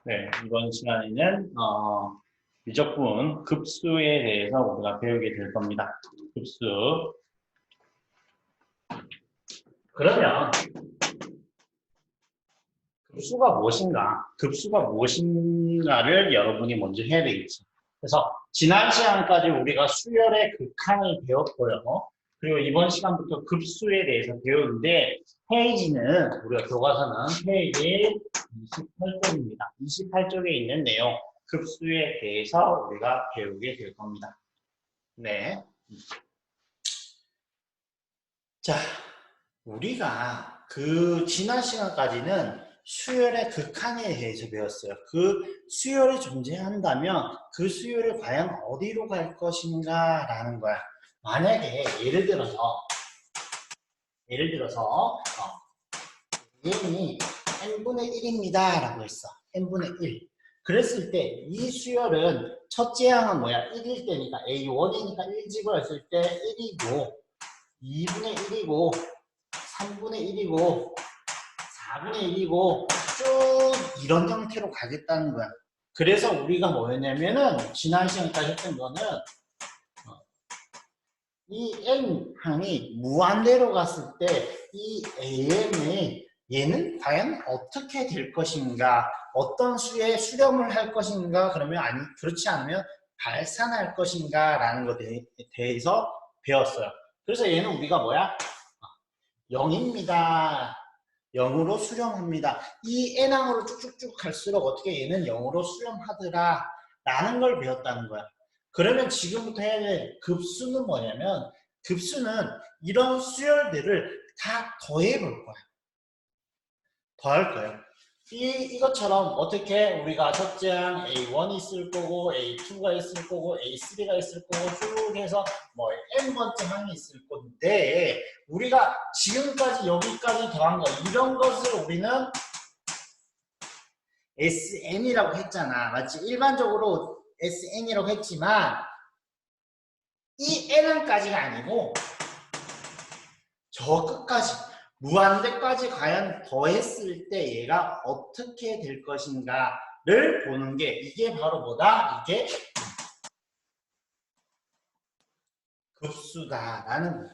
네, 이번 시간에는 미적분 급수에 대해서 우리가 배우게 될 겁니다. 급수. 그러면 급수가 무엇인가? 급수가 무엇인가를 여러분이 먼저 해야 되겠죠. 그래서 지난 시간까지 우리가 수열의 극한을 배웠고요. 그리고 이번 시간부터 급수에 대해서 배우는데 페이지는 우리가 교과서는 페이지 28쪽입니다. 28쪽에 있는 내용 급수에 대해서 우리가 배우게 될 겁니다. 네. 자, 우리가 그 지난 시간까지는 수열의 극한에 대해서 배웠어요. 그 수열이 존재한다면 그 수열이 과연 어디로 갈 것인가 라는 거야. 만약에 예를 들어서 n이 n분의 1입니다 라고 했어. n분의 1. 그랬을 때 이 수열은 첫째 항은 뭐야? 1일 때니까 a1이니까 1집을 했을 때 1이고 2분의 1이고 3분의 1이고 4분의 1이고 쭉 이런 형태로 가겠다는 거야. 그래서 우리가 뭐였냐면은 지난 시간까지 했던 거는 이 n항이 무한대로 갔을 때 이 am의 얘는 과연 어떻게 될 것인가, 어떤 수에 수렴을 할 것인가, 그러면 아니 그렇지 않으면 발산할 것인가 라는 것에 대해서 배웠어요. 그래서 얘는 우리가 뭐야? 0입니다. 0으로 수렴합니다. 이 n항으로 쭉쭉쭉 갈수록 어떻게 얘는 0으로 수렴하더라 라는 걸 배웠다는 거야. 그러면 지금부터 해야 될 급수는 뭐냐면 급수는 이런 수열들을 다 더해 볼 거야. 더할 거야. 이것처럼 어떻게 우리가 첫째 항 A1이 있을 거고 A2가 있을 거고 A3가 있을 거고 쭉 해서 뭐 n번째 항이 있을 건데 우리가 지금까지 여기까지 더한 거 이런 것을 우리는 SN이라고 했잖아. 맞지? 일반적으로 SN이라고 했지만 이 n항까지가 아니고 저 끝까지 무한대까지 과연 더했을 때 얘가 어떻게 될 것인가를 보는 게 이게 바로 뭐다? 이게 급수다라는 거야.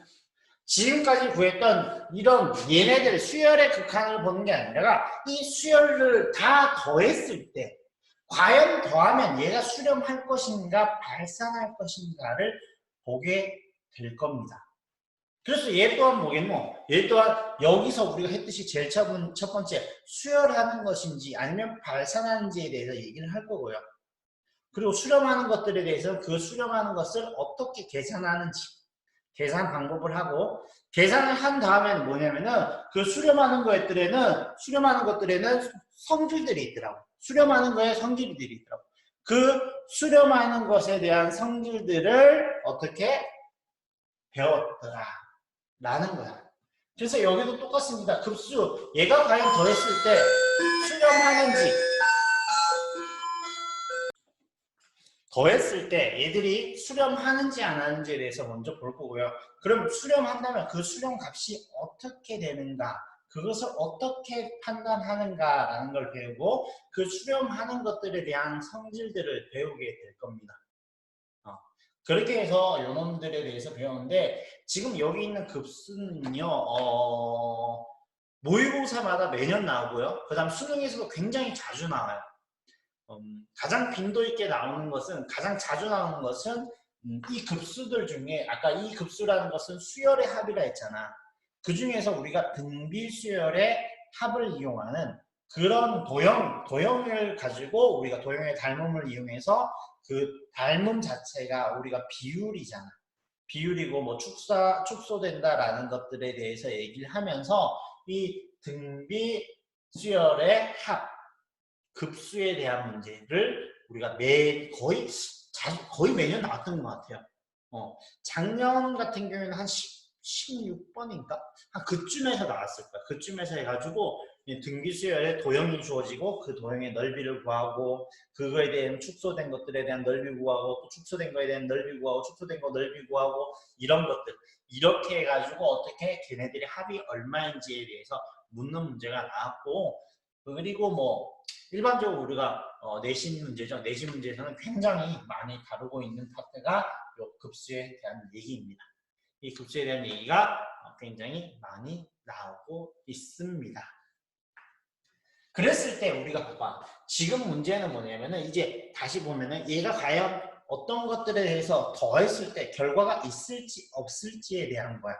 지금까지 구했던 이런 얘네들 수열의 극한을 보는 게 아니라 이 수열을 다 더했을 때 과연 더하면 얘가 수렴할 것인가 발산할 것인가를 보게 될 겁니다. 그래서 얘 또한 뭐겠노? 얘 또한 여기서 우리가 했듯이 제일 첫 번째 수열하는 것인지 아니면 발산하는지에 대해서 얘기를 할 거고요. 그리고 수렴하는 것들에 대해서는 그 수렴하는 것을 어떻게 계산하는지 계산 방법을 하고 계산을 한 다음에는 뭐냐면은 그 수렴하는 것들에는 성질들이 있더라고. 수렴하는 거에 성질들이 있더라고. 그 수렴하는 것에 대한 성질들을 어떻게 배웠더라 라는 거야. 그래서 여기도 똑같습니다. 급수 얘가 과연 더했을 때 수렴하는지 더했을 때 얘들이 수렴하는지 안 하는지에 대해서 먼저 볼 거고요. 그럼 수렴한다면 그 수렴 값이 어떻게 되는가 그것을 어떻게 판단하는가라는 걸 배우고 그 수렴하는 것들에 대한 성질들을 배우게 될 겁니다. 그렇게 해서 요놈들에 대해서 배우는데 지금 여기 있는 급수는요 모의고사마다 매년 나오고요. 그 다음 수능에서도 굉장히 자주 나와요. 가장 빈도 있게 나오는 것은 가장 자주 나오는 것은 이 급수들 중에 아까 이 급수라는 것은 수열의 합이라 했잖아. 그 중에서 우리가 등비수열의 합을 이용하는 그런 도형을 가지고 우리가 도형의 닮음을 이용해서 그 닮음 자체가 우리가 비율이잖아. 비율이고 뭐 축소된다라는 것들에 대해서 얘기를 하면서 이 등비수열의 합 급수에 대한 문제를 우리가 거의 매년 나왔던 것 같아요. 작년 같은 경우에는 한 16번인가? 한 그쯤에서 나왔을 거야. 그쯤에서 해가지고 등비수열에 도형이 주어지고 그 도형의 넓이를 구하고 그거에 대한 축소된 것들에 대한 넓이 구하고 또 축소된 거에 대한 넓이 구하고 축소된 거 넓이 구하고 이런 것들 이렇게 해가지고 어떻게 걔네들의 합이 얼마인지에 대해서 묻는 문제가 나왔고 그리고 뭐 일반적으로 우리가 내신 문제죠. 내신 문제에서는 굉장히 많이 다루고 있는 파트가 요 급수에 대한 얘기입니다. 이 급수에 대한 얘기가 굉장히 많이 나오고 있습니다. 그랬을 때 우리가 봐봐. 지금 문제는 뭐냐면은 이제 다시 보면은 얘가 과연 어떤 것들에 대해서 더했을 때 결과가 있을지 없을지에 대한 거야.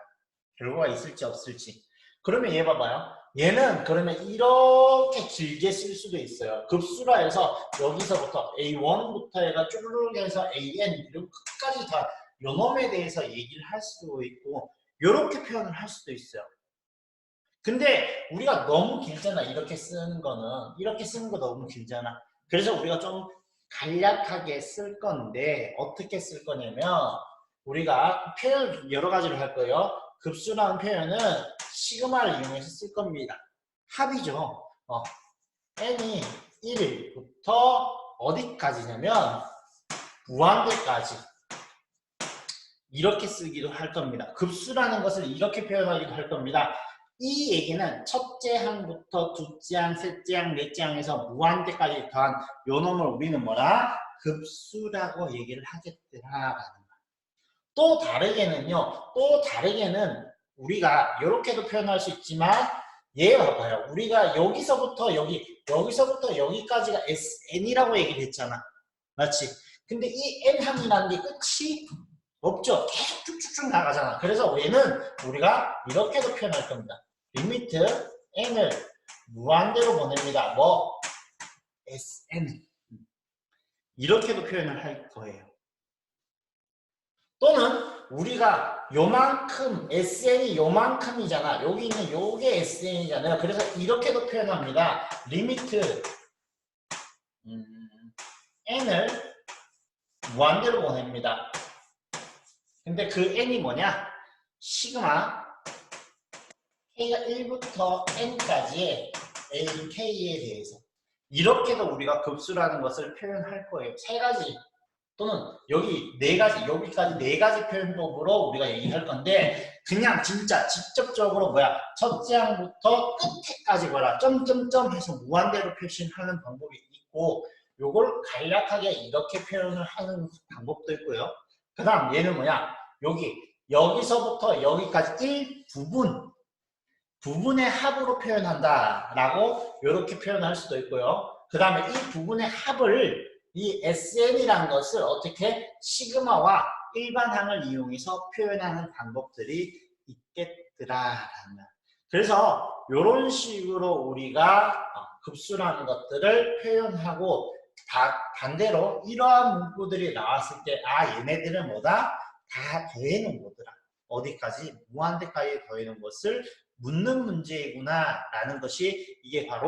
결과가 있을지 없을지. 그러면 얘 봐봐요. 얘는 그러면 이렇게 길게 쓸 수도 있어요. 급수라 해서 여기서부터 A1부터 해가 쭈르륵 해서 AN 그리고 끝까지 다 요놈에 대해서 얘기를 할 수도 있고 이렇게 표현을 할 수도 있어요. 근데 우리가 너무 길잖아. 이렇게 쓰는 거는. 이렇게 쓰는 거 너무 길잖아. 그래서 우리가 좀 간략하게 쓸 건데 어떻게 쓸 거냐면 우리가 표현 여러 가지로 할 거예요. 급수라는 표현은 시그마를 이용해서 쓸 겁니다. 합이죠. n이 1부터 어디까지냐면 무한대까지 이렇게 쓰기도 할 겁니다. 급수라는 것을 이렇게 표현하기도 할 겁니다. 이 얘기는 첫째 항부터 둘째 항, 셋째 항, 넷째 항에서 무한대까지 더한 요 놈을 우리는 뭐라? 급수라고 얘기를 하겠더라라는 거야. 또 다르게는 우리가 이렇게도 표현할 수 있지만 얘 봐봐요. 우리가 여기서부터 여기까지가 SN이라고 얘기를 했잖아. 맞지? 근데 이 N항이라는 게 끝이 없죠. 계속 쭉쭉쭉 나가잖아. 그래서 얘는 우리가 이렇게도 표현할 겁니다. 리미트 n을 무한대로 보냅니다. 뭐 sn 이렇게도 표현을 할 거예요. 또는 우리가 요만큼 sn이 요만큼이잖아. 여기 있는 요게 sn이잖아요. 그래서 이렇게도 표현합니다. 리미트 n을 무한대로 보냅니다. 근데 그 n이 뭐냐? 시그마 k가 1부터 n까지의 a, k에 대해서 이렇게도 우리가 급수라는 것을 표현할 거예요. 세 가지 또는 여기 네 가지, 여기까지 네 가지 표현법으로 우리가 얘기할 건데 그냥 진짜 직접적으로 뭐야 첫째 항부터 끝에까지 뭐라 점점점 해서 무한대로 표시하는 방법이 있고 요걸 간략하게 이렇게 표현을 하는 방법도 있고요. 그 다음 얘는 뭐야 여기서부터 여기까지 부분의 합으로 표현한다라고 이렇게 표현할 수도 있고요. 그 다음에 이 부분의 합을 이 SN이라는 것을 어떻게 시그마와 일반항을 이용해서 표현하는 방법들이 있겠더라라는. 그래서 이런 식으로 우리가 급수라는 것들을 표현하고 반대로 이러한 문구들이 나왔을 때 얘네들은 뭐다? 다 더해놓은 거더라. 어디까지? 무한대까지 더해놓은 것을 묻는 문제이구나 라는 것이 이게 바로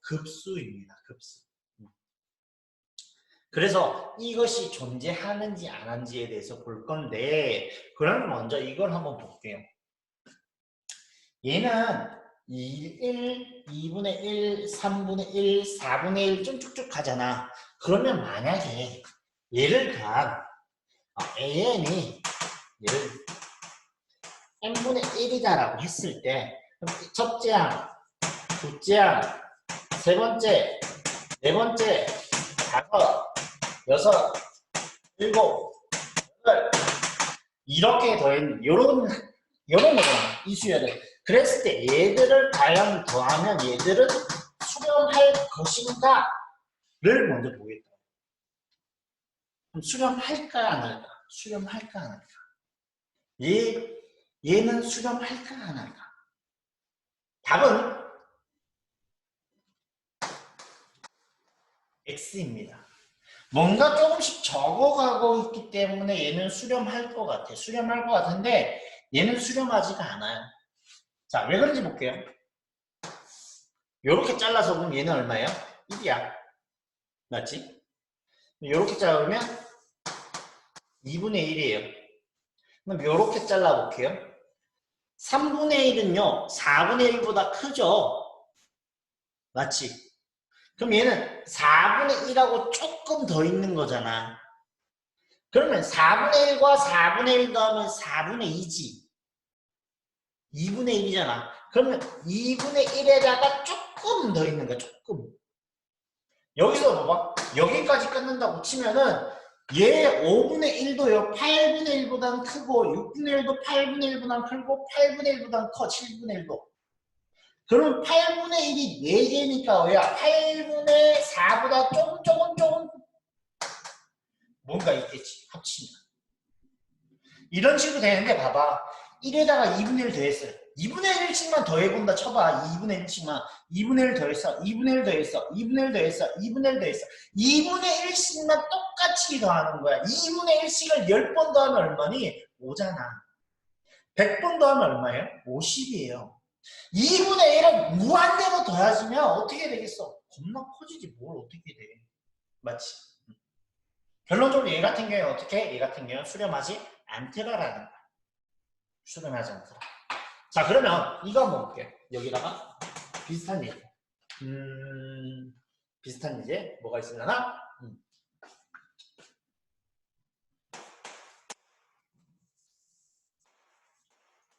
급수입니다. 급수. 그래서 이것이 존재하는지 안 하는지에 대해서 볼 건데 그럼 먼저 이걸 한번 볼게요. 얘는 1, 2분의 1, 3분의 1, 4분의 1 좀 쭉쭉 가잖아. 그러면 만약에 얘를 간 AN이 얘를 n분의 1이다라고 했을 때 첫째 항, 둘째 항, 세 번째, 네 번째, 다섯, 여섯, 일곱, 여덟 이렇게 더했는 요런 거잖아. 이 수열을. 그랬을 때 얘들을 과연 더하면 얘들은 수렴할 것인가를 먼저 보겠다. 그럼 수렴할까 안 할까? 수렴할까 안 할까? 얘는 수렴할까 안 할까? 답은 X입니다. 뭔가 조금씩 적어가고 있기 때문에 얘는 수렴할 것 같아. 수렴할 것 같은데 얘는 수렴하지가 않아요. 자, 왜 그런지 볼게요. 요렇게 잘라서 보면 얘는 얼마예요? 1이야. 맞지? 요렇게 자르면 2분의 1이에요. 그럼 요렇게 잘라볼게요. 3분의 1은요, 4분의 1보다 크죠? 맞지? 그럼 얘는 4분의 1하고 조금 더 있는 거잖아. 그러면 4분의 1과 4분의 1 더하면 4분의 2지. 2분의 1이잖아. 그러면 2분의 1에다가 조금 더 있는 거야. 조금. 여기서 봐봐. 여기까지 끊는다고 치면은 얘 5분의 1도요. 8분의 1보다는 크고 6분의 1도 8분의 1보다는 크고 8분의 1보다는 커. 7분의 1도. 그럼 8분의 1이 4개니까 뭐야? 8분의 4보다 조금 뭔가 있겠지. 합치면. 이런 식으로 되는데 봐봐. 1에다가 2분의 1 더했어요. 2분의 1씩만 더해본다 쳐봐. 2분의 1씩만. 2분의 1 더했어. 2분의 1 더했어. 2분의 1 더했어. 2분의 1 더했어. 2분의 1씩만 똑같이 더하는 거야. 2분의 1씩을 10번 더하면 얼마니? 5잖아. 100번 더하면 얼마예요? 50이에요. 2분의 1을 무한대로 더해지면 어떻게 되겠어? 겁나 커지지. 뭘 어떻게 돼. 맞지? 결론적으로 얘 같은 경우에 어떻게? 얘 같은 경우는 수렴하지 않더라라는 거야. 수렴하지 않더라. 자, 그러면 이거 한번 볼게요. 여기다가 비슷한 예제. 비슷한 예제 뭐가 있으려나?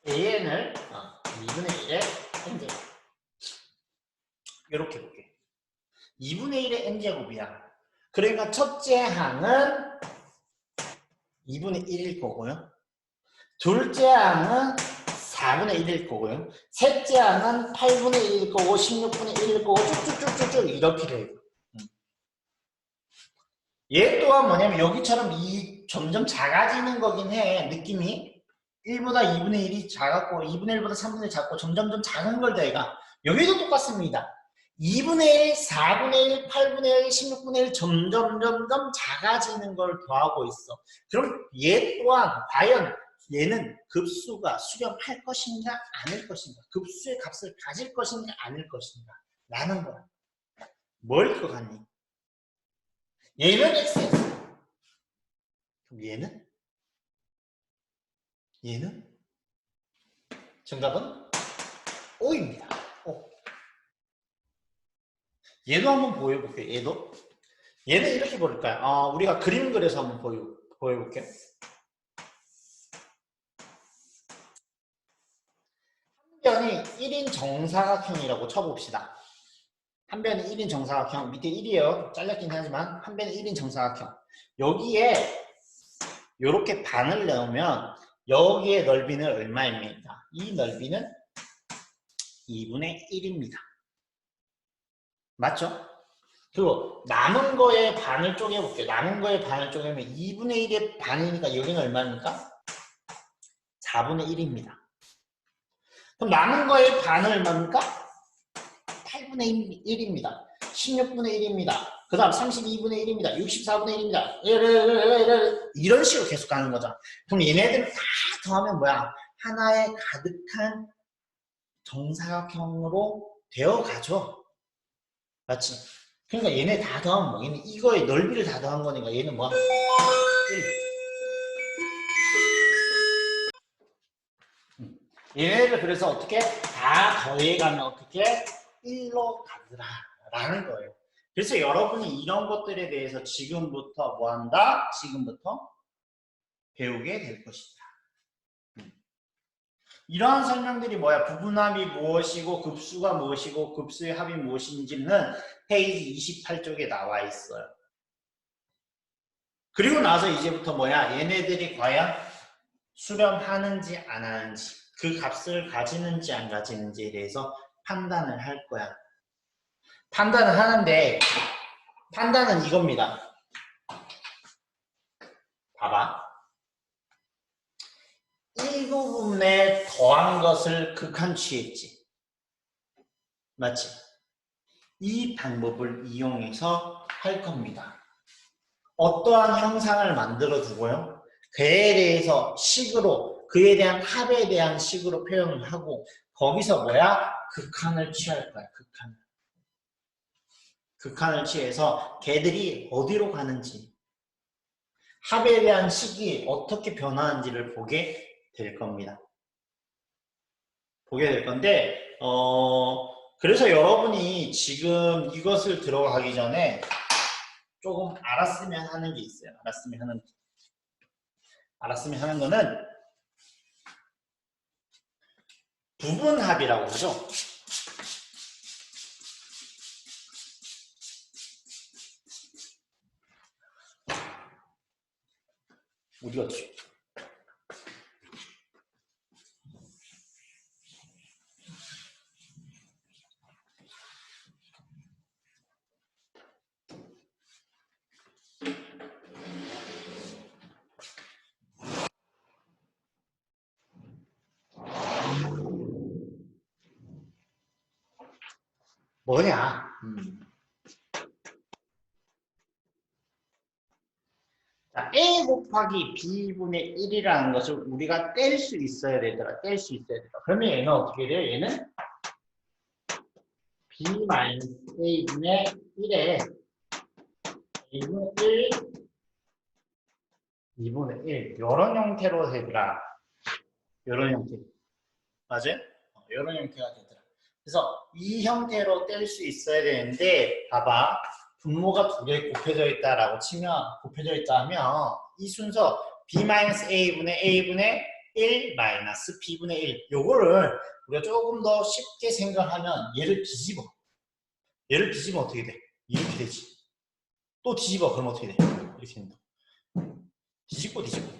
AN을 2분의 1의 n제곱. 이렇게 볼게요. 2분의 1의 n제곱이야. 그러니까 첫째 항은 2분의 1일 거고요. 둘째 항은 4분의 1일 거고요. 셋째 항은 8분의 1일 거고 16분의 1일 거고 쭉쭉쭉쭉쭉 이렇게 돼요. 얘 또한 뭐냐면 여기처럼 점점 작아지는 거긴 해. 느낌이 1보다 2분의 1이 작았고 2분의 1보다 3분의 1 작고 점점점 작은 걸 더해가. 여기도 똑같습니다. 2분의 1, 4분의 1, 8분의 1, 16분의 1 점점 작아지는 걸 더하고 있어. 그럼 얘 또한 과연 얘는 급수가 수렴할 것인가 아닐 것인가, 급수의 값을 가질 것인가 아닐 것인가 라는 거야. 뭘 것 같니? 얘는 xx. 그럼 얘는 정답은 O입니다. O. 얘도 한번 보여볼게요. 얘는 이렇게 보일까요? 우리가 그림 그려서 한번 보여볼게요. 한 변이 1인 정사각형이라고 쳐봅시다. 한 변이 1인 정사각형, 밑에 1이에요. 잘렸긴 하지만 한 변이 1인 정사각형. 여기에 이렇게 반을 넣으면 여기의 넓이는 얼마입니까? 이 넓이는 2분의 1입니다. 맞죠? 그리고 남은 거에 반을 쪼개볼게요. 남은 거에 반을 쪼개면 2분의 1의 반이니까 여기는 얼마입니까? 4분의 1입니다. 그럼 남은 거의 반은 얼마입니까? 8분의 1입니다. 16분의 1입니다. 그 다음 32분의 1입니다. 64분의 1입니다. 이런 식으로 계속 가는 거죠. 그럼 얘네들을 다 더하면 뭐야? 하나의 가득한 정사각형으로 되어가죠. 맞지? 그러니까 얘네 다 더하면 뭐? 얘는 이거의 넓이를 다 더한 거니까 얘는 뭐야? 1. 얘네를 그래서 어떻게? 다 더해가면 어떻게? 1로 가더라 라는 거예요. 그래서 여러분이 이런 것들에 대해서 지금부터 뭐 한다? 지금부터 배우게 될 것이다. 이러한 설명들이 뭐야? 부분합이 무엇이고 급수가 무엇이고 급수의 합이 무엇인지는 페이지 28쪽에 나와 있어요. 그리고 나서 이제부터 뭐야? 얘네들이 과연 수렴하는지 안 하는지, 그 값을 가지는지 안 가지는지에 대해서 판단을 할 거야. 판단을 하는데 판단은 이겁니다. 봐봐. 일부분에 더한 것을 극한 취했지. 맞지? 이 방법을 이용해서 할 겁니다. 어떠한 형상을 만들어 두고요. 그에 대해서 식으로, 그에 대한 합에 대한 식으로 표현을 하고 거기서 뭐야? 극한을 취할 거야. 극한을 취해서 걔들이 어디로 가는지, 합에 대한 식이 어떻게 변하는지를 보게 될 겁니다. 보게 될 건데 그래서 여러분이 지금 이것을 들어가기 전에 조금 알았으면 하는 게 있어요. 알았으면 하는 거는 부분합이라고 하죠. 어디 갔지? 뭐냐? 자, A 곱하기 B분의 1이라는 것을 우리가 뗄 수 있어야 되더라. 뗄 수 있어야 되더라. 그러면 얘는 어떻게 돼요? 얘는 B-A분의 1에 A분의 1, 2분의 1 이런 형태로 되더라. 이런 형태. 맞아요? 이런 형태가 되더라. 그래서 이 형태로 뗄 수 있어야 되는데 봐봐. 분모가 두 개 곱해져 있다라고 치면 곱해져 있다면 이 순서 B-A분의 A분의 1 마이너스 B분의 1 요거를 우리가 조금 더 쉽게 생각하면 얘를 뒤집어. 얘를 뒤집으면 어떻게 돼? 이렇게 되지. 또 뒤집어. 그럼 어떻게 돼? 이렇게 된다. 뒤집고 뒤집고.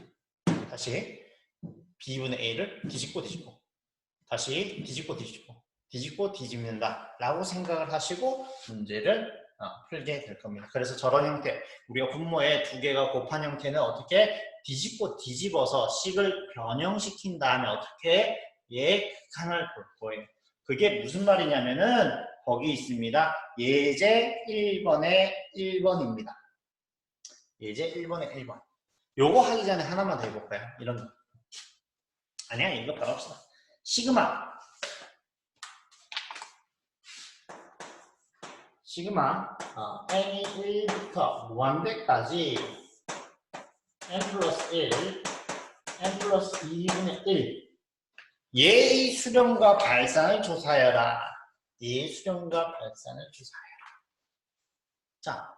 다시 B분의 A를 뒤집고 뒤집고. 다시 뒤집고 뒤집고. 뒤집고 뒤집는다 라고 생각을 하시고 문제를 풀게 될 겁니다. 그래서 저런 형태, 우리가 분모에 두 개가 곱한 형태는 어떻게 뒤집고 뒤집어서 식을 변형시킨 다음에 어떻게 얘의 극한을 볼 거예요. 그게 무슨 말이냐면은 거기 있습니다. 예제 1번에 1번입니다. 예제 1번에 1번. 요거 하기 전에 하나만 더 해볼까요? 이런 거. 아니야, 이거 바로 합시다. 시그마 n이 1부터 무한대까지 n 플러스 1, n 플러스 2분의 1 얘의 수렴과 발산을 조사하여라. 얘의 수렴과 발산을 조사하여라. 자,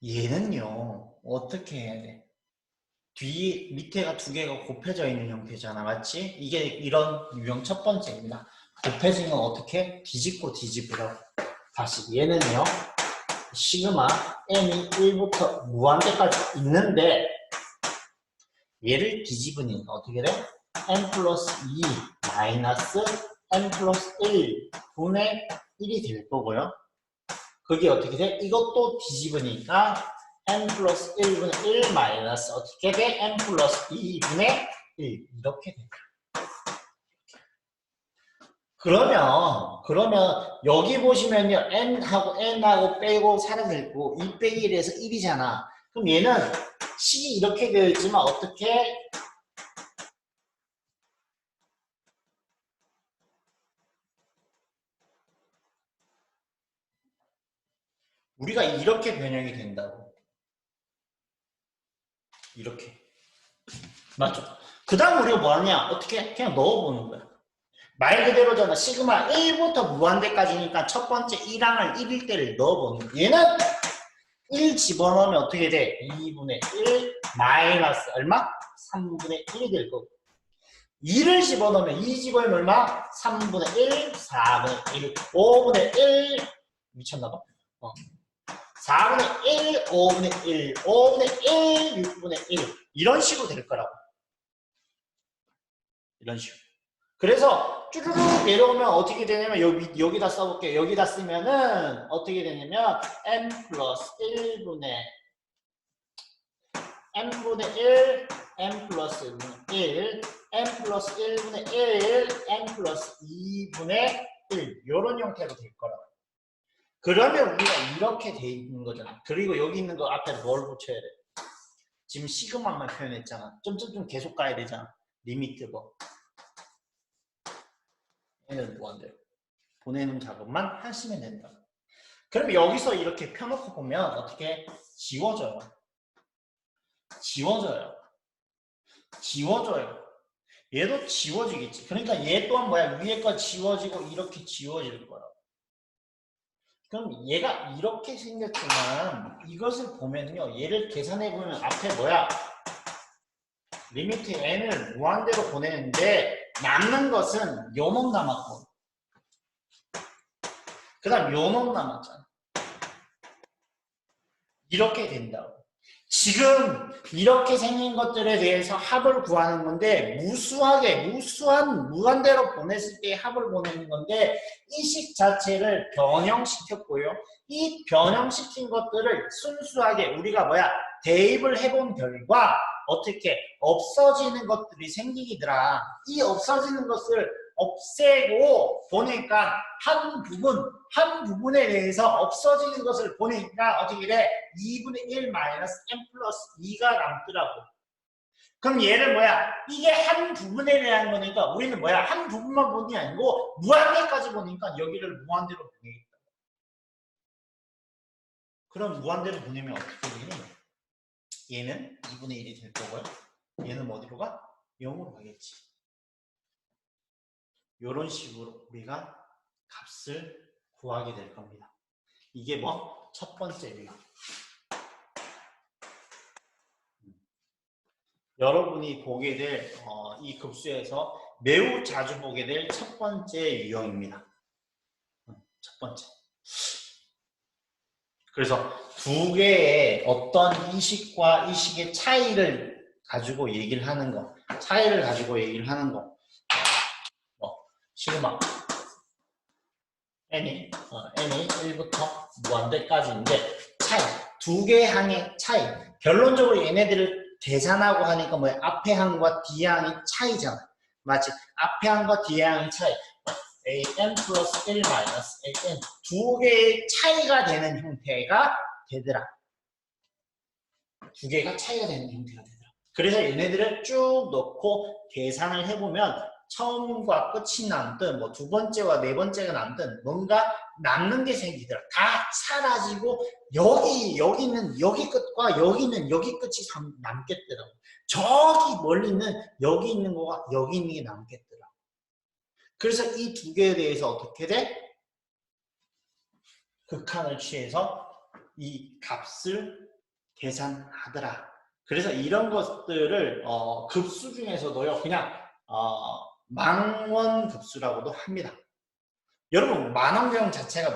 얘는요 어떻게 해야 돼? 뒤에 밑에가 두 개가 곱해져 있는 형태잖아, 맞지? 이게 이런 유형 첫 번째입니다. 곱해진 건 어떻게? 뒤집고 뒤집으라고. 다시 얘는요 시그마 n이 1부터 무한대까지 있는데 얘를 뒤집으니까 어떻게 돼? n 플러스 2 마이너스 n 플러스 1 분의 1이 될 거고요. 그게 어떻게 돼? 이것도 뒤집으니까 n 플러스 1분의 1 마이너스 어떻게 돼? n 플러스 2분의 1 이렇게 돼. 그러면 여기 보시면요 n하고 빼고 사라졌고 2 빼기 1에서 1이잖아. 그럼 얘는 식이 이렇게 되어 있지만 어떻게 우리가 이렇게 변형이 된다고. 이렇게. 맞죠? 그 다음 우리가 뭐 하냐? 어떻게? 그냥 넣어보는 거야. 말 그대로잖아. 시그마 1부터 무한대까지니까 첫 번째 1항을 1일 때를 넣어보는 거야. 얘는 1 집어넣으면 어떻게 돼? 2분의 1 마이너스 얼마? 3분의 1이 될 거고. 2를 집어넣으면 2 집어넣으면 얼마? 3분의 1, 4분의 1, 5분의 1 미쳤나봐. 4분의 1, 5분의 1, 5분의 1, 6분의 1 이런 식으로 될 거라고. 이런 식으로. 그래서 쭈르륵 내려오면 어떻게 되냐면 여기다 써볼게요. 여기다 쓰면은 어떻게 되냐면 n 플러스 1분의 n분의 1, n 플러스 1, n 플러스 1분의 1, n 플러스 2분의 1 이런 형태로 될 거라고. 그러면 우리가 이렇게 돼 있는 거잖아. 그리고 여기 있는 거 앞에 뭘 붙여야 돼? 지금 시그마만 표현했잖아. 점점점 계속 가야 되잖아. 리미트 뭐. 얘는 무한대로. 보내는 작업만 하시면 된다. 그럼 여기서 이렇게 펴놓고 보면 어떻게 지워져요. 지워져요. 얘도 지워지겠지. 그러니까 얘 또한 뭐야? 위에 거 지워지고 이렇게 지워질 거야. 그럼 얘가 이렇게 생겼지만 이것을 보면요. 얘를 계산해보면 앞에 뭐야? 리미트 n을 무한대로 보내는데 남는 것은 요놈 남았고 그 다음 요놈 남았잖아. 이렇게 된다고. 지금 이렇게 생긴 것들에 대해서 합을 구하는 건데 무수한 무한대로 보냈을 때 합을 보내는 건데 이 식 자체를 변형시켰고요. 이 변형시킨 것들을 순수하게 우리가 대입을 해본 결과 어떻게 없어지는 것들이 생기더라. 이 없어지는 것을 없애고 보니까 한 부분에 대해서 없어지는 것을 보니까 어떻게 돼? 2분의 1 마이너스 n 플러스 2가 남더라고. 그럼 얘를 이게 한 부분에 대한 거니까 우리는 한 부분만 보는 게 아니고 무한대까지 보니까 여기를 무한대로 보내겠다. 그럼 무한대로 보내면 어떻게 되니? 얘는 2분의 1이 될 거고요. 얘는 어디로 가? 0으로 가겠지. 이런 식으로 우리가 값을 구하게 될 겁니다. 이게 첫 번째 유형. 여러분이 보게 될 이 급수에서 매우 자주 보게 될 첫 번째 유형입니다. 첫 번째. 그래서 두 개의 어떤 이식과 이식의 차이를 가지고 얘기를 하는 거. 시그마 n이 1부터 무한대까지인데 두 개의 항의 차이. 결론적으로 얘네들을 계산하고 하니까 앞에 항과 뒤에 항이 차이잖아. 맞지? 앞에 항과 뒤에 항의 차이. an 플러스 1 마이너스 an 두 개의 차이가 되는 형태가 되더라. 두 개가 차이가 되는 형태가 되더라. 그래서 얘네들을 쭉 넣고 계산을 해보면 처음과 끝이 남든 두 번째와 네 번째가 남든 뭔가 남는 게 생기더라. 다 사라지고 여기는 여기 끝과 여기는 여기 끝이 남겠더라고. 저기 멀리 있는 여기 있는 거가 여기 있는 게 남겠더라고. 그래서 이 두 개에 대해서 어떻게 돼? 극한을 취해서 이 값을 계산하더라. 그래서 이런 것들을 급수 중에서도요 그냥 망원급수라고도 합니다. 여러분 만원경 자체가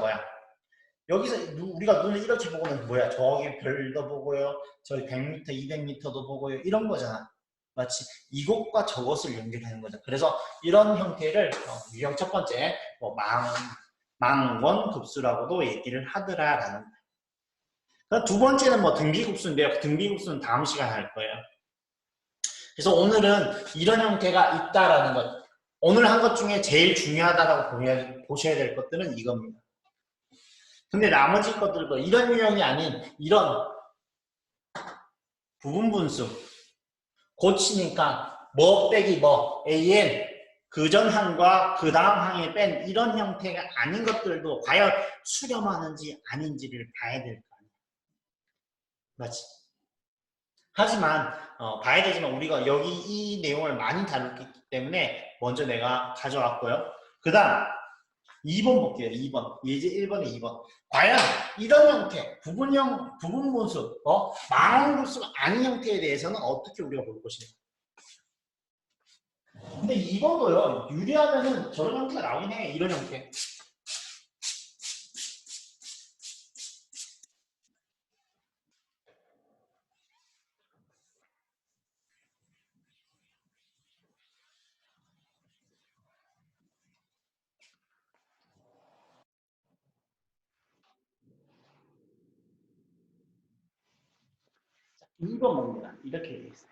여기서 우리가 눈을 이렇게 보고는 저기 별도 보고요. 저기 100m, 200m도 보고요. 이런 거잖아. 마치 이것과 저것을 연결하는 거죠. 그래서 이런 형태를 유형 첫 번째 망원급수라고도 얘기를 하더라라는 거예요. 두 번째는 등비급수인데요. 등비급수는 다음 시간에 할 거예요. 그래서 오늘은 이런 형태가 있다라는 것. 오늘 한 것 중에 제일 중요하다라고 보셔야 될 것들은 이겁니다. 근데 나머지 것들도 이런 유형이 아닌 이런 부분분수 고치니까 빼기 an 그 전 항과 그 다음 항에 뺀 이런 형태가 아닌 것들도 과연 수렴하는지 아닌지를 봐야 될 거 아니에요. 맞지? 하지만 봐야 되지만 우리가 여기 이 내용을 많이 다뤘기 때문에 먼저 내가 가져왔고요. 그 다음 2번 볼게요. 2번. 예제 1번에 2번. 과연 이런 형태, 부분분수, 망원급수가 아닌 형태에 대해서는 어떻게 우리가 볼 것인가. 근데 2번도요. 유리하면은 저런 형태가 나오긴 해. 이런 형태. 자, 2번 봅니다. 이렇게 되어 있어요.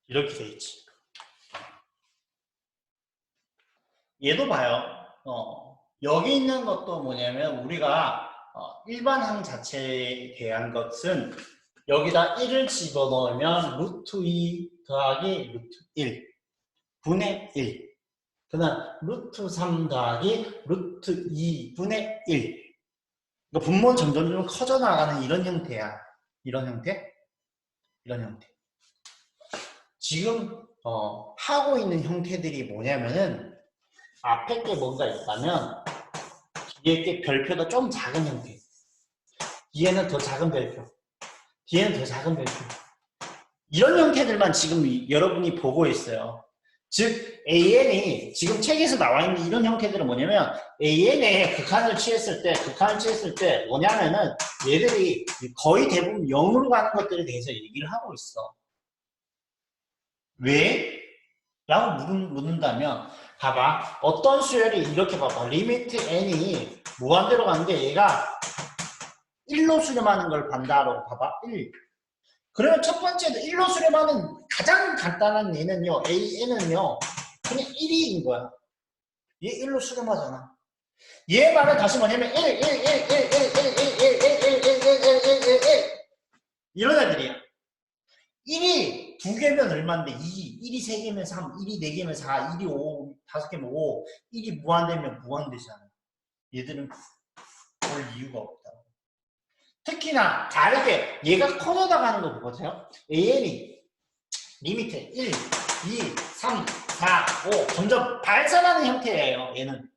이렇게 되어 있지. 얘도 봐요. 여기 있는 것도 뭐냐면 우리가 일반항 자체에 대한 것은 여기다 1을 집어넣으면 루트 2 더하기 루트 1 분의 1. 그 다음 루트 3 더하기 루트 2 분의 1. 그러니까 분모는 점점 커져 나가는 이런 형태야. 이런 형태? 이런 형태. 지금 하고 있는 형태들이 뭐냐면은 앞에 게 뭔가 있다면 뒤에 게 별표도 좀 작은 형태. 뒤에는 더 작은 별표. 뒤에는 더 작은 별표. 이런 형태들만 지금 여러분이 보고 있어요. 즉 AN이 지금 책에서 나와 있는 이런 형태들은 뭐냐면 AN의 극한을 취했을 때 뭐냐면은 얘들이 거의 대부분 0으로 가는 것들에 대해서 얘기를 하고 있어. 왜? 라고 묻는다면 봐봐. 어떤 수열이 이렇게 봐봐. 리미트 n이 무한대로 가는데 얘가 1로 수렴하는 걸 반다라고 봐봐. 1. 그러면 첫 번째도 1로 수렴하는 가장 간단한 얘는요. AN은요. 그냥 1인 거야. 얘 1로 수렴하잖아. 얘 말은 다시 뭐냐면 1, 1, 1, 1, 1, 1, 1, 1, 1, 1, 1, 1, 1, 1 이런 애들이야. 1이 2개면 얼마인데 2, 1이 3개면 3, 1이 4개면 4, 1이 5, 5개면 5, 1이 무한대면 무한대잖아. 얘들은 볼 이유가 없다. 특히나 다르게 얘가 커져다 가는 거 보세요. AN이 리미트 1, 2, 3, 4, 5 점점 발산하는 형태예요. 얘는.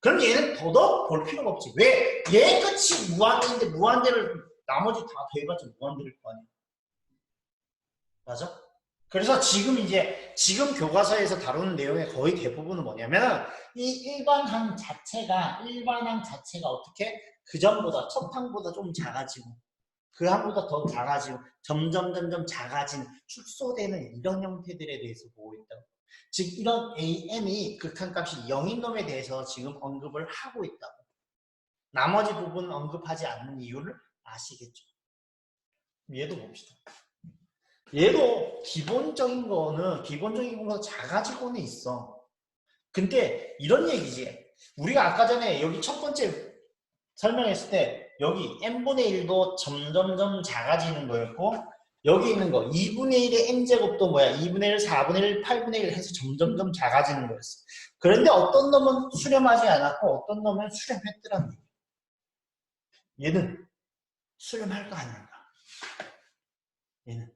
그럼 얘는 더더욱 볼 필요가 없지. 왜? 얘 끝이 무한대인데 무한대를 나머지 다 더해봤자 무한대를 구하냐. 맞아? 그래서 지금 교과서에서 다루는 내용의 거의 대부분은 뭐냐면 이 일반항 자체가 어떻게 그 전보다 첫 항보다 좀 작아지고 그 항보다 더 작아지고 점점 작아지는 축소되는 이런 형태들에 대해서 보고 있다고. 즉 이런 AN이 극한값이 0인 놈에 대해서 지금 언급을 하고 있다고. 나머지 부분은 언급하지 않는 이유를 아시겠죠? 얘도 봅시다. 얘도 기본적인 거는 작아지고는 있어. 근데 이런 얘기지. 우리가 아까 전에 여기 첫 번째 설명했을 때 여기 n분의 1도 점점점 작아지는 거였고 여기 있는 거 2분의 1의 n제곱도 뭐야? 2분의 1, 4분의 1, 8분의 1 해서 점점점 작아지는 거였어. 그런데 어떤 놈은 수렴하지 않았고 어떤 놈은 수렴했더라는 얘기야. 얘는 수렴할까 안 할까? 얘는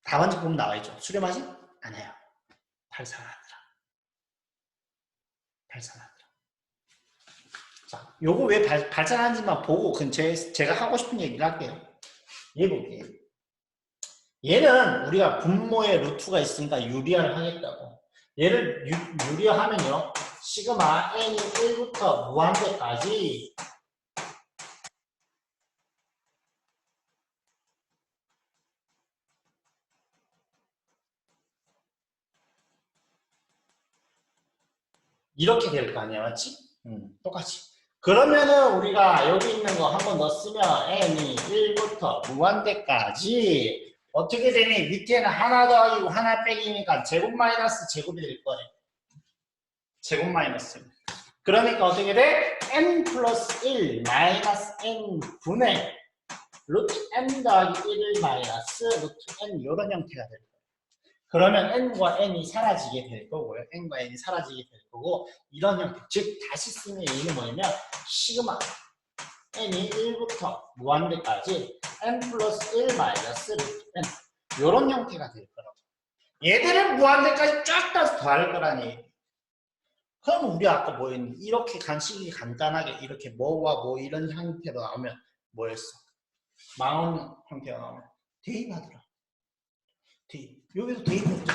답안지 보면 나와있죠. 수렴하지 않아요. 발산하더라. 자, 요거 왜 발산하는지만 보고 제가 하고 싶은 얘기를 할게요. 얘 볼게요. 얘는 우리가 분모의 루트가 있으니까 유리화를 하겠다고. 얘를 유리화하면요. 시그마 n이 1부터 무한대까지 이렇게 될 거 아니야, 맞지? 똑같이. 그러면은 우리가 여기 있는 거 한번 넣었으면 n이 1부터 무한대까지 어떻게 되니? 밑에는 하나 더하기고 하나 빼기니까 제곱 마이너스 제곱이 될 거네. 제곱 마이너스. 그러니까 어떻게 돼? n 플러스 1 마이너스 n 분의 루트 n 더하기 1을 마이너스 루트 n 이런 형태가 될 거예요. 그러면 n과 n이 사라지게 될 거고요. n과 n이 사라지게 될 거고 이런 형태. 즉 다시 쓰는 얘기는 뭐냐면 시그마 n이 1부터 무한대까지 n 플러스 1 마이너스 루트 n 이런 형태가 될 거라고. 얘들은 무한대까지 쫙 다 더할 거라니. 그럼 우리 아까 뭐 했니? 이렇게 간식이 간단하게 이렇게 뭐와 뭐 이런 형태로 나오면 뭐였어? 망원 형태가 나오면 대입하더라. 대입. 여기서 대입해보자.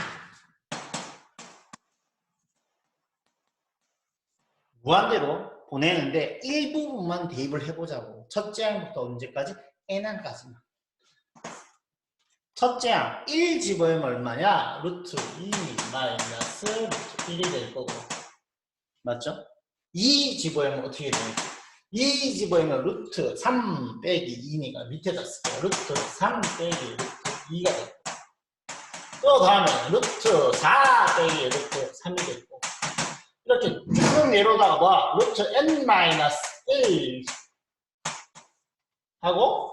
무한대로 보내는데 일부분만 대입을 해보자고. 첫째 항부터 언제까지? n항까지만. 첫째 항 1 집어넣으면 얼마냐? 루트 2 마이너스 루트 1이 될 거고. 맞죠? 2 집어넣으면 어떻게 되냐? 2 집어넣으면 루트 3 빼기 2니까 밑에다 쓸게요. 루트 3 빼기 루트 2가 되고 또 다음에 루트 4 빼기 루트 3이 되고 이렇게 쭉 내려다가 봐. 루트 n-1 하고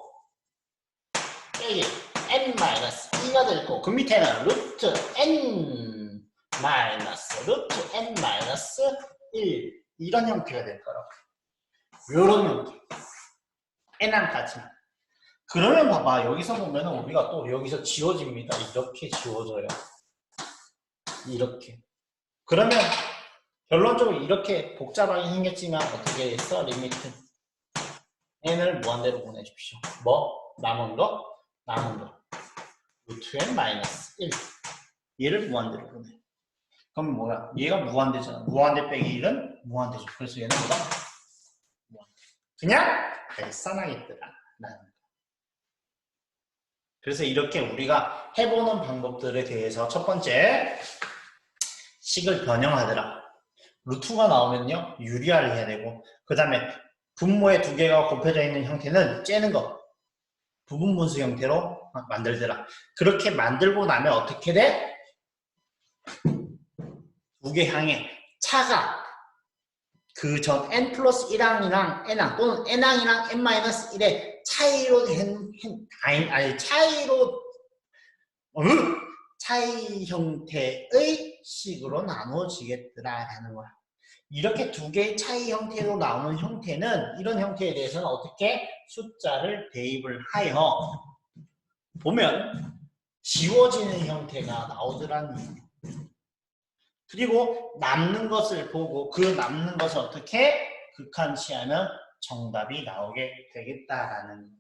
빼기 n-2가 되고 그 밑에는 루트 n 루트 n-1 이런 형태가 될 거라고. 이런 형태. n항까지만. 그러면 봐봐. 여기서 보면 우리가 또 여기서 지워집니다. 이렇게 지워져요. 이렇게. 그러면 결론적으로 이렇게 복잡하게 생겼지만 어떻게 했어? 리미트 n을 무한대로 보내십시오. 뭐? 남은 거? 루트 n 마이너스 1. 얘를 무한대로 보내. 그럼 뭐야? 얘가 무한대잖아. 무한대 빼기 1은 무한대죠. 그래서 얘는 뭐다? 무한대. 그냥 발산하겠더라. 라는 거. 그래서 이렇게 우리가 해보는 방법들에 대해서 첫 번째, 식을 변형하더라. 루트가 나오면요, 유리화를 해야 되고, 그 다음에 분모의 두 개가 곱해져 있는 형태는 째는 거. 부분분수 형태로 만들더라. 그렇게 만들고 나면 어떻게 돼? 두 개 향해 차가 그 전 n 플러스 1항이랑 n항 또는 n항이랑 n 마이너스 1의 차이로 차이 형태의 식으로 나눠지겠더라라는 거야. 이렇게 두 개의 차이 형태로 나오는 형태는 이런 형태에 대해서는 어떻게 숫자를 대입을 하여 보면 지워지는 형태가 나오더라는 얘기예요. 그리고 남는 것을 보고 그 남는 것을 어떻게 극한치하면 정답이 나오게 되겠다라는 거예요.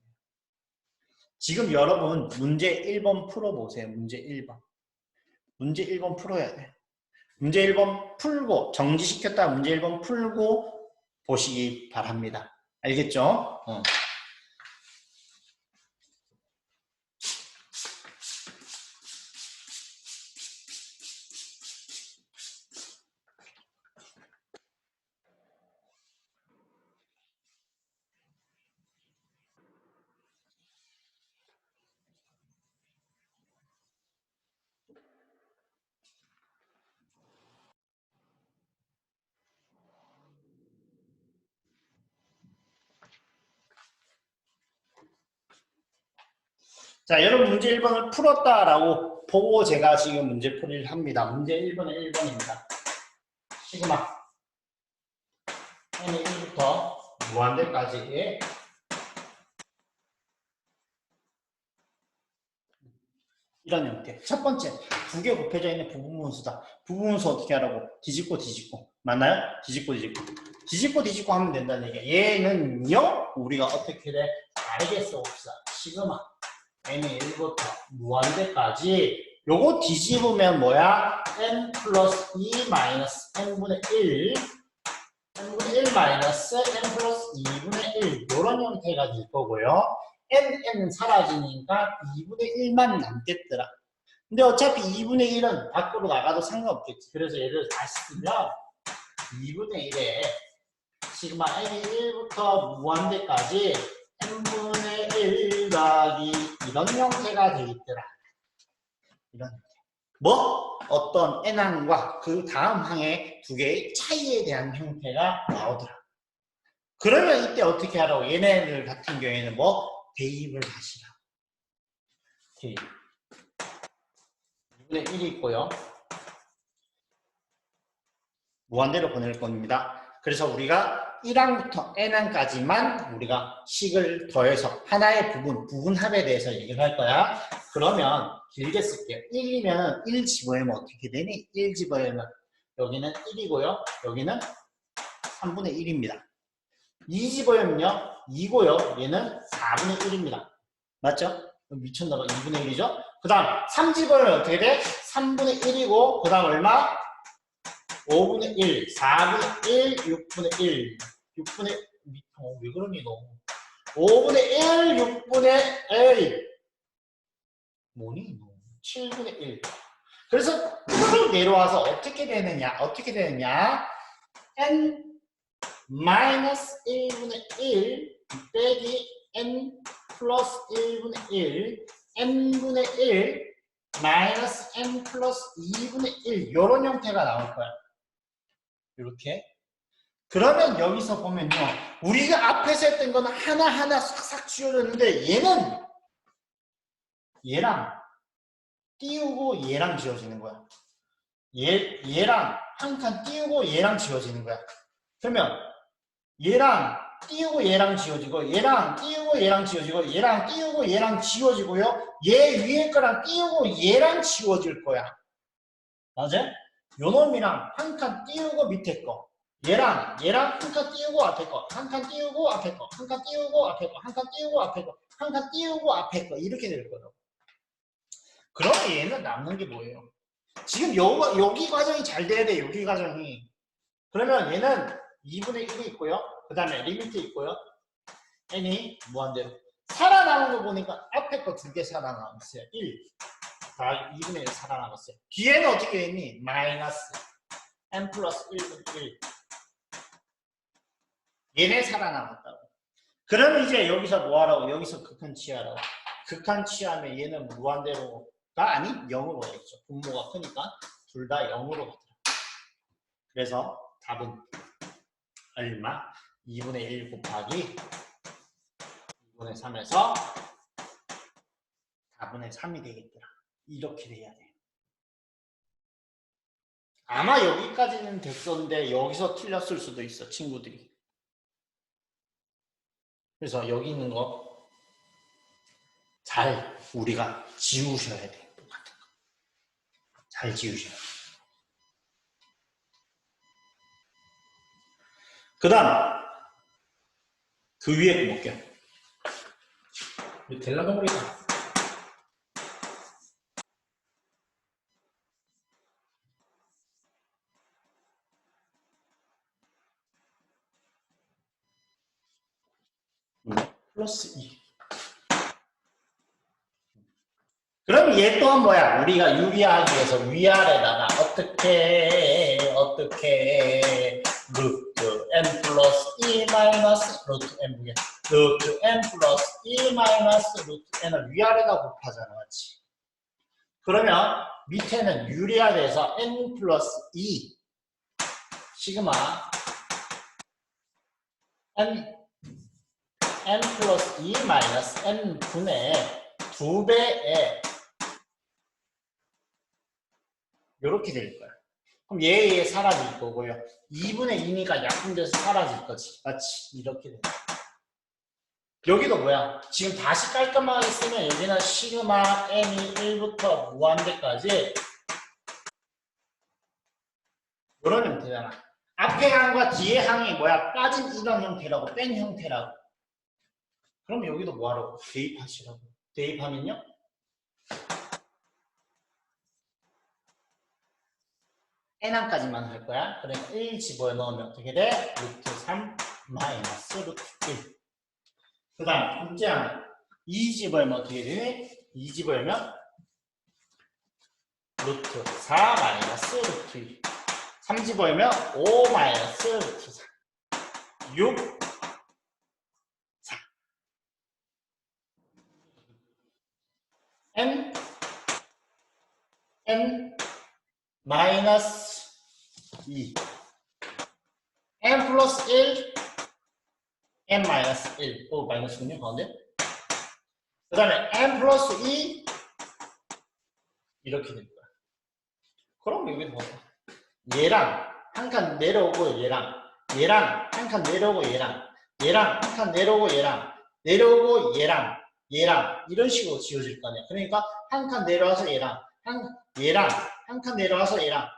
지금 여러분 문제 1번 풀어보세요. 문제 1번. 문제 1번 풀어야 돼. 문제 1번 풀고 정지시켰다가 문제 1번 풀고 보시기 바랍니다. 알겠죠? 자, 여러분 문제 1번을 풀었다라고 보고 제가 지금 문제 풀이를 합니다. 문제 1번은 1번입니다. 시그마 n의 1부터 무한대까지의 이런 형태. 첫 번째, 두 개 곱해져 있는 부분분수다. 부분분수 어떻게 하라고? 뒤집고 뒤집고. 맞나요? 뒤집고 뒤집고. 뒤집고 뒤집고 하면 된다는 얘기야. 얘는요, 우리가 어떻게 돼? 다르게 써봅시다. 시그마 n의 1부터 무한대까지 요거 뒤집으면 뭐야? n 플러스 2 마이너스 n분의 1 n분의 1 마이너스 n 플러스 2분의 1 요런 형태가 될 거고요. n은 사라지니까 2분의 1만 남겠더라. 근데 어차피 2분의 1은 밖으로 나가도 상관없겠지. 그래서 얘를 다시 쓰면 2분의 1에 시그마 n이 1부터 무한대까지 n분의 1 더하기 이런 형태가 되겠더라. 이런 형태. 뭐? 어떤 n항과 그 다음 항의 두 개의 차이에 대한 형태가 나오더라. 그러면 이때 어떻게 하라고? 얘네들 같은 경우에는 뭐? 대입을 하시라. 대입. 2분의 1이 있고요. 무한대로 보낼 겁니다. 그래서 우리가 1항부터 n항까지만 우리가 식을 더해서 하나의 부분합에 대해서 얘기를 할 거야. 그러면 길게 쓸게요. 1이면 1 집어넣으면 어떻게 되니? 1 집어넣으면 여기는 1이고요. 여기는 3분의 1입니다. 2 집어넣으면요. 2고요. 얘는 4분의 1입니다. 맞죠? 미쳤나봐. 2분의 1이죠? 그 다음 3 집어넣으면 어떻게 돼? 3분의 1이고 그 다음 얼마? 5분의 1, 4분의 1, 6분의 1, 6분의 왜 그러니 너? 5분의 1, 6분의 1 뭐니 너? 7분의 1 그래서 쭉 내려와서 어떻게 되느냐? 어떻게 되느냐? n 마이너스 1분의 1 빼기 n 플러스 1분의 1 n분의 1 마이너스 n 플러스 2분의 1 이런 형태가 나올 거야. 이렇게. 그러면 여기서 보면요. 우리가 앞에서 했던 거는 하나하나 싹싹 지워졌는데 얘랑 띄우고 얘랑 지워지는 거야. 얘랑 한 칸 띄우고 얘랑 지워지는 거야. 그러면 얘랑 띄우고 얘랑 지워지고 얘랑 띄우고 얘랑 지워지고 얘랑 띄우고 얘랑 지워지고요. 얘 위에 거랑 띄우고 얘랑 지워질 거야. 맞아? 요놈이랑 한 칸 띄우고 밑에 거 얘랑 한 칸 띄우고 앞에 거 한 칸 띄우고 앞에 거 한 칸 띄우고 앞에 거 한 칸 띄우고 앞에 거 한 칸 띄우고 앞에 거 이렇게 될 거죠. 그러면 얘는 남는 게 뭐예요? 지금 여기 과정이 잘 돼야 돼. 여기 과정이. 그러면 얘는 2분의 1이 있고요. 그 다음에 리미트 있고요. n이 무한대로. 살아남은 거 보니까 앞에 거 2개 살아남았어요. 1. 다 2분의 1 살아남았어요. 뒤에는 어떻게 했니? 마이너스 n 플러스 1분의 1. 얘네 살아남았다고. 그러면 이제 여기서 뭐 하라고? 여기서 극한 취하라고. 극한 취하면 얘는 무한대로가 아닌 0으로 가겠죠. 분모가 크니까 둘 다 0으로 가더라고. 그래서 답은 얼마? 2분의 1 곱하기 2분의 3에서 4분의 3이 되겠더라. 이렇게 돼야 돼. 아마 여기까지는 됐었는데 여기서 틀렸을 수도 있어, 친구들이. 그래서 여기 있는 거 잘 우리가 지우셔야 돼. 똑같은 거. 잘 지우셔야 돼. 그 다음 그 위에 거 볼게요. 델라동물이다. 플러스 2. 그럼 얘 또한 뭐야? 우리가 유리하기 위해서 위아래다가 어떻게 루트 n 플러스 2 마이너스 루트 n 보게 루트 n 플러스 2 마이너스 루트 n을 위아래다 곱하잖아, 맞지? 그러면 밑에는 유리아래에서 n 플러스 2 시그마 n 플러스 2 마이너스 n 분의 2배에 이렇게 될 거야. 그럼 얘 사라질 거고요. 2분의 2니까 약분돼서 사라질 거지. 맞지? 이렇게 돼. 여기도 뭐야? 지금 다시 깔끔하게 쓰면 여기는 시그마 n이 1부터 무한대까지 이런 형태잖아. 앞에 항과 뒤에 항이 뭐야? 빠진 이런 형태라고, 뺀 형태라고. 그럼 여기도 뭐하라고? 대입하시라고. 대입하면요? n항까지만 할 거야. 그러니까 1 집어넣으면 어떻게 돼? 루트 3 마이너스 루트 1. 그 다음 둘째 항 2 집어넣으면 어떻게 되니? 2 집어넣으면 루트 4 마이너스 루트 2. 3 집어넣으면 5 마이너스 루트 4. 6 4. n 마이너스 2. n 플러스 1 n 마이너스 1. 또 마이너스군요, 가운데. 그 다음에 n 플러스 2 이렇게 될 거야. 그럼 여기 뭐 얘랑 한 칸 내려오고 얘랑 한 칸 내려오고 얘랑 한 칸 내려오고 내려오고 얘랑 이런 식으로 지워질 거 아니야. 그러니까 한 칸 내려와서 얘랑 한 칸 내려와서 얘랑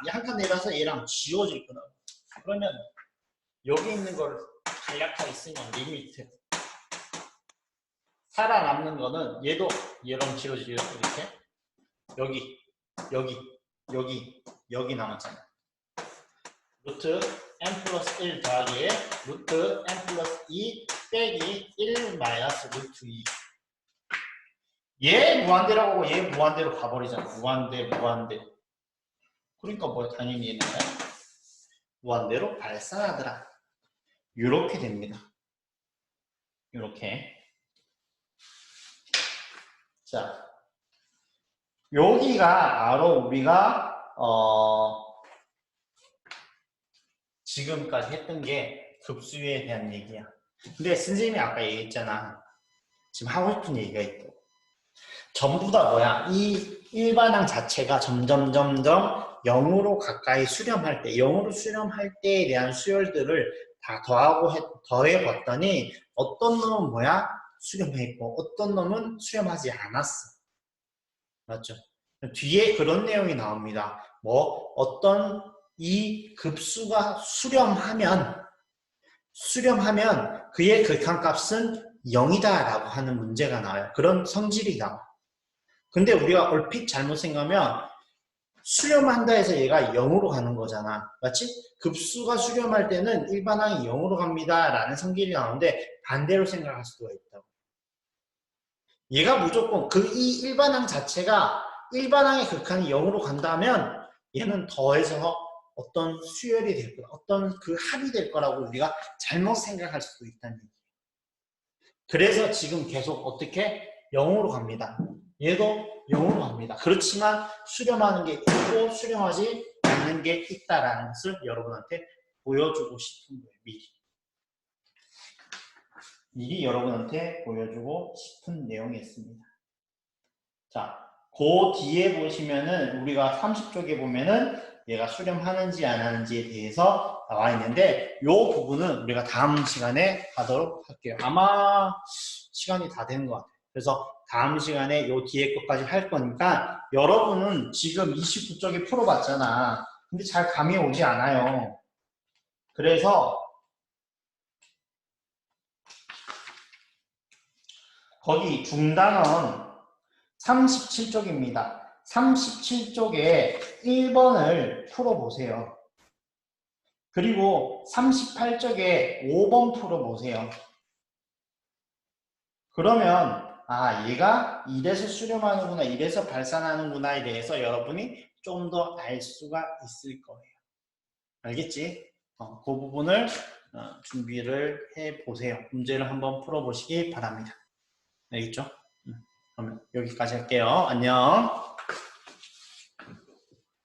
한 칸 내려와서 얘랑 지워질 거다. 그러면 여기 있는 걸 간략하게 쓰면 리미트 살아남는 거는 얘도 얘랑 지워지죠. 이렇게 여기 남았잖아. 루트 n 플러스 1 더하기 루트 n 플러스 2 빼기 1 마이너스 루트 2. 얘 무한대라고 하고 얘 무한대로 가버리잖아. 무한대. 그러니까 뭐 당연히 얘는 무한대로 발산하더라. 이렇게 됩니다. 이렇게. 자, 여기가 바로 우리가 지금까지 했던 게 급수에 대한 얘기야. 근데 선생님이 아까 얘기했잖아. 지금 하고 싶은 얘기가 있고. 전부 다 뭐야? 이 일반항 자체가 점점 0으로 가까이 수렴할 때, 0으로 수렴할 때에 대한 수열들을 다 더해봤더니 어떤 놈은 뭐야? 수렴했고 어떤 놈은 수렴하지 않았어. 맞죠? 뒤에 그런 내용이 나옵니다. 뭐 어떤 이 급수가 수렴하면 그의 극한값은 0이다 라고 하는 문제가 나와요. 그런 성질이 나와. 근데 우리가 얼핏 잘못 생각하면 수렴한다 해서 얘가 0으로 가는 거잖아. 맞지? 급수가 수렴할 때는 일반항이 0으로 갑니다. 라는 성질이 나오는데 반대로 생각할 수가 있다고. 얘가 무조건 이 일반항 자체가 일반항의 극한이 0으로 간다면 얘는 더해서 어떤 수열이 될 거야. 어떤 그 합이 될 거라고 우리가 잘못 생각할 수도 있다는 얘기예요. 그래서 지금 계속 어떻게 0으로 갑니다. 얘도 0으로 갑니다. 그렇지만 수렴하는 게 있고 수렴하지 않는 게 있다라는 것을 여러분한테 보여주고 싶은 거예요. 미리 여러분한테 보여주고 싶은 내용이었습니다. 자, 그 뒤에 보시면은 우리가 30쪽에 보면은 얘가 수렴하는지 안 하는지에 대해서 나와 있는데 이 부분은 우리가 다음 시간에 하도록 할게요. 아마 시간이 다 된 것 같아요. 그래서 다음 시간에 이 뒤에 것까지 할 거니까 여러분은 지금 29쪽에 풀어봤잖아. 근데 잘 감이 오지 않아요. 그래서 거기 중단원 37쪽입니다. 37쪽에 1번을 풀어보세요. 그리고 38쪽에 5번 풀어보세요. 그러면 얘가 이래서 수렴하는구나, 이래서 발산하는구나에 대해서 여러분이 좀 더 알 수가 있을 거예요. 알겠지? 그 부분을 준비를 해보세요. 문제를 한번 풀어보시기 바랍니다. 알겠죠? 그러면 여기까지 할게요. 안녕.